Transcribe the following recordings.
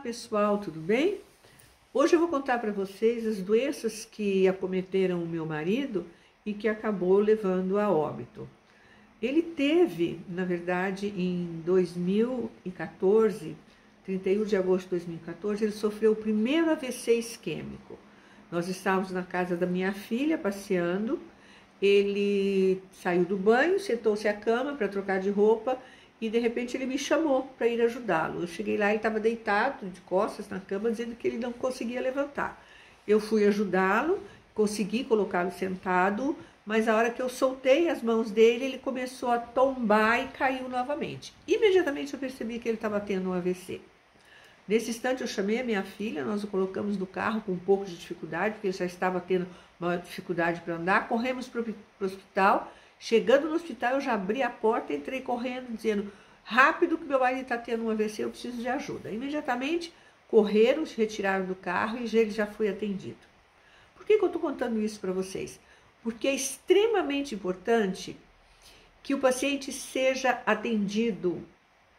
pessoal, tudo bem? Hoje eu vou contar para vocês as doenças que acometeram o meu marido e que acabou levando a óbito. Ele teve, na verdade, em 2014, 31 de agosto de 2014, ele sofreu o primeiro AVC isquêmico. Nós estávamos na casa da minha filha passeando, ele saiu do banho, sentou-se à cama para trocar de roupa e de repente ele me chamou para ir ajudá-lo. Eu cheguei lá e estava deitado de costas na cama, dizendo que ele não conseguia levantar. Eu fui ajudá-lo, consegui colocá-lo sentado, mas a hora que eu soltei as mãos dele, ele começou a tombar e caiu novamente. Imediatamente eu percebi que ele estava tendo um AVC. Nesse instante eu chamei a minha filha, nós o colocamos no carro com um pouco de dificuldade, porque ele já estava tendo uma dificuldade para andar, corremos para o hospital. Chegando no hospital eu já abri a porta, entrei correndo, dizendo, rápido que meu marido está tendo um AVC, eu preciso de ajuda. Imediatamente correram, se retiraram do carro e ele já foi atendido. Por que eu estou contando isso para vocês? Porque é extremamente importante que o paciente seja atendido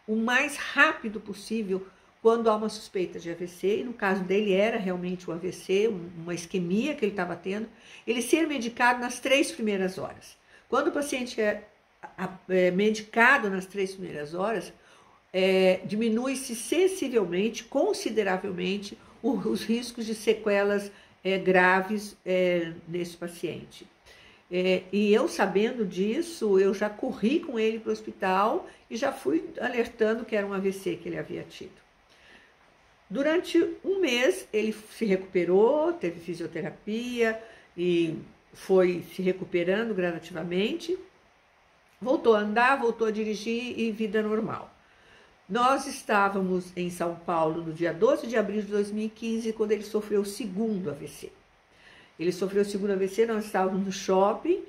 o mais rápido possível quando há uma suspeita de AVC, e no caso dele era realmente um AVC, uma isquemia que ele estava tendo, ele ser medicado nas 3 primeiras horas. Quando o paciente é medicado nas 3 primeiras horas, diminui-se sensivelmente, consideravelmente, os riscos de sequelas graves nesse paciente. E eu, sabendo disso, eu já corri com ele para o hospital e já fui alertando que era um AVC que ele havia tido. Durante um mês ele se recuperou, teve fisioterapia e foi se recuperando gradativamente, voltou a andar, voltou a dirigir e vida normal. Nós estávamos em São Paulo no dia 12 de abril de 2015, quando ele sofreu o segundo AVC. Ele sofreu o segundo AVC, nós estávamos no shopping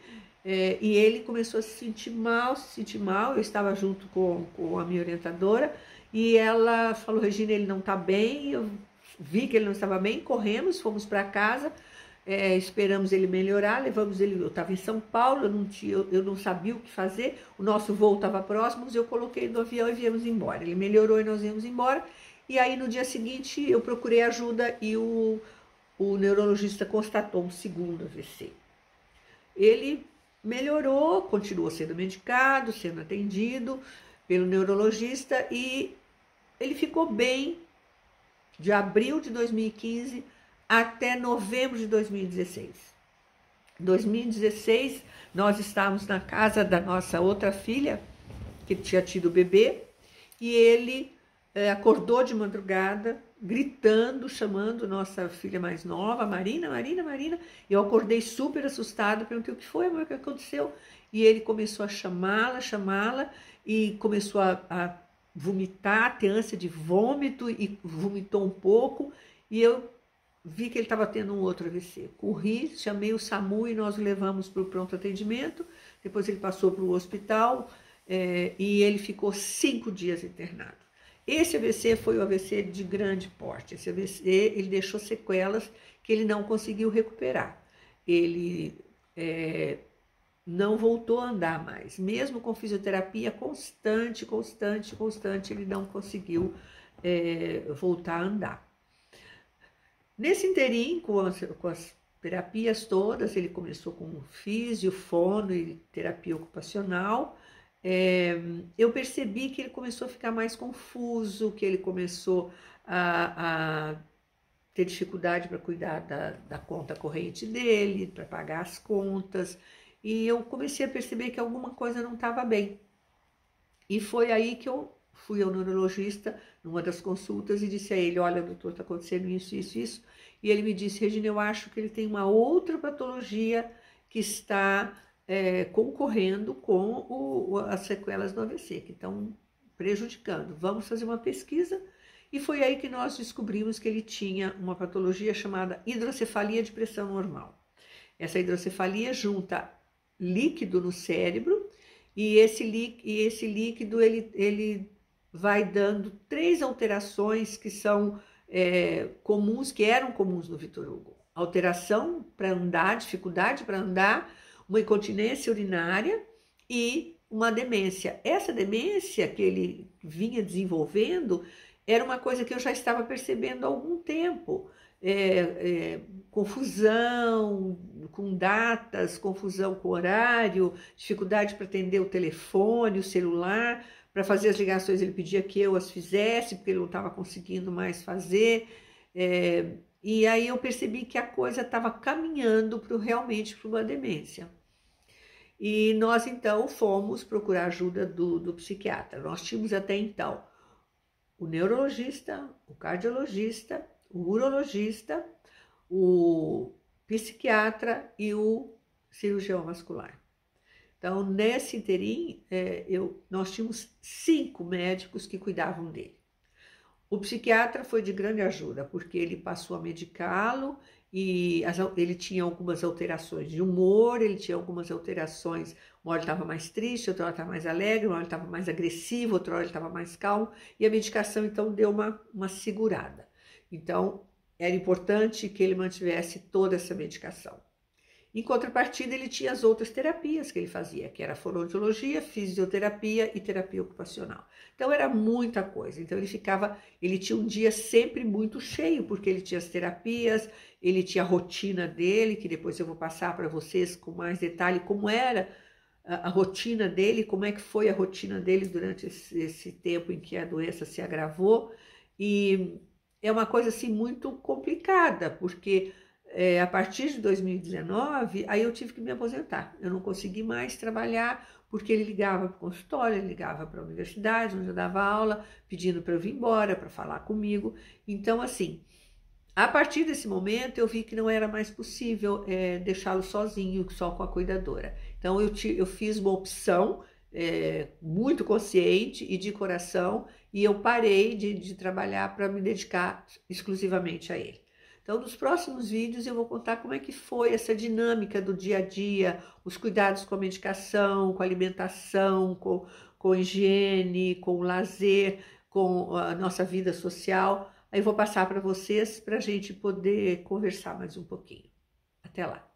e ele começou a se sentir mal, eu estava junto com a minha orientadora e ela falou, Regina, ele não está bem, eu vi que ele não estava bem, corremos, fomos para casa, esperamos ele melhorar, levamos ele, eu estava em São Paulo, eu não sabia o que fazer, o nosso voo estava próximo, eu coloquei no avião e viemos embora. Ele melhorou e nós viemos embora, e aí no dia seguinte eu procurei ajuda e o neurologista constatou um segundo AVC. Ele melhorou, continuou sendo medicado, sendo atendido pelo neurologista e ele ficou bem de abril de 2015 até novembro de 2016. Em 2016, nós estávamos na casa da nossa outra filha, que tinha tido bebê, e ele acordou de madrugada, gritando, chamando nossa filha mais nova, Marina, Marina, Marina. Eu acordei super assustada, perguntei o que foi, amor, o que aconteceu? E ele começou a chamá-la, e começou a vomitar, ter ânsia de vômito, e vomitou um pouco, e eu vi que ele estava tendo um outro AVC. Corri, chamei o SAMU e nós o levamos para o pronto atendimento, depois ele passou para o hospital e ele ficou 5 dias internado. Esse AVC foi o AVC de grande porte. Esse AVC, ele deixou sequelas que ele não conseguiu recuperar. Ele não voltou a andar mais. Mesmo com fisioterapia constante, ele não conseguiu voltar a andar. Nesse interim, com as terapias todas, ele começou com físio, fono e terapia ocupacional. Eu percebi que ele começou a ficar mais confuso, que ele começou a ter dificuldade para cuidar da conta corrente dele, para pagar as contas, e eu comecei a perceber que alguma coisa não estava bem. E foi aí que eu fui ao neurologista, numa das consultas, e disse a ele, olha, doutor, está acontecendo isso, isso, isso. E ele me disse, Regina, eu acho que ele tem uma outra patologia que está concorrendo com as sequelas do AVC, que estão prejudicando. Vamos fazer uma pesquisa. E foi aí que nós descobrimos que ele tinha uma patologia chamada hidrocefalia de pressão normal. Essa hidrocefalia junta líquido no cérebro, e esse líquido ele vai dando 3 alterações que são comuns, que eram comuns no Victor Hugo. Alteração para andar, dificuldade para andar, uma incontinência urinária e uma demência. Essa demência que ele vinha desenvolvendo era uma coisa que eu já estava percebendo há algum tempo. Confusão com datas, confusão com horário, dificuldade para atender o telefone, o celular, para fazer as ligações ele pedia que eu as fizesse, porque ele não estava conseguindo mais fazer. E aí eu percebi que a coisa estava caminhando realmente para uma demência. E nós então fomos procurar ajuda do psiquiatra. Nós tínhamos até então o neurologista, o cardiologista, o urologista, o psiquiatra e o cirurgião vascular. Então, nesse interim, nós tínhamos 5 médicos que cuidavam dele. O psiquiatra foi de grande ajuda, porque ele passou a medicá-lo e ele tinha algumas alterações de humor, ele tinha algumas alterações, uma hora ele estava mais triste, outra hora estava mais alegre, uma hora ele estava mais agressivo, outra hora ele estava mais calmo, e a medicação então deu uma segurada. Então, era importante que ele mantivesse toda essa medicação. Em contrapartida, ele tinha as outras terapias que ele fazia, que era fonoaudiologia, fisioterapia e terapia ocupacional. Então era muita coisa. Então ele tinha um dia sempre muito cheio, porque ele tinha as terapias, ele tinha a rotina dele, que depois eu vou passar para vocês com mais detalhe como era a rotina dele, como é que foi a rotina dele durante esse tempo em que a doença se agravou. E é uma coisa assim muito complicada, porque a partir de 2019, aí eu tive que me aposentar. Eu não consegui mais trabalhar, porque ele ligava para o consultório, ele ligava para a universidade, onde eu dava aula, pedindo para eu vir embora, para falar comigo. Então, assim, a partir desse momento, eu vi que não era mais possível deixá-lo sozinho, só com a cuidadora. Então, eu fiz uma opção muito consciente e de coração, e eu parei de trabalhar para me dedicar exclusivamente a ele. Então, nos próximos vídeos eu vou contar como é que foi essa dinâmica do dia a dia, os cuidados com a medicação, com a alimentação, com a higiene, com o lazer, com a nossa vida social. Aí eu vou passar para vocês para a gente poder conversar mais um pouquinho. Até lá!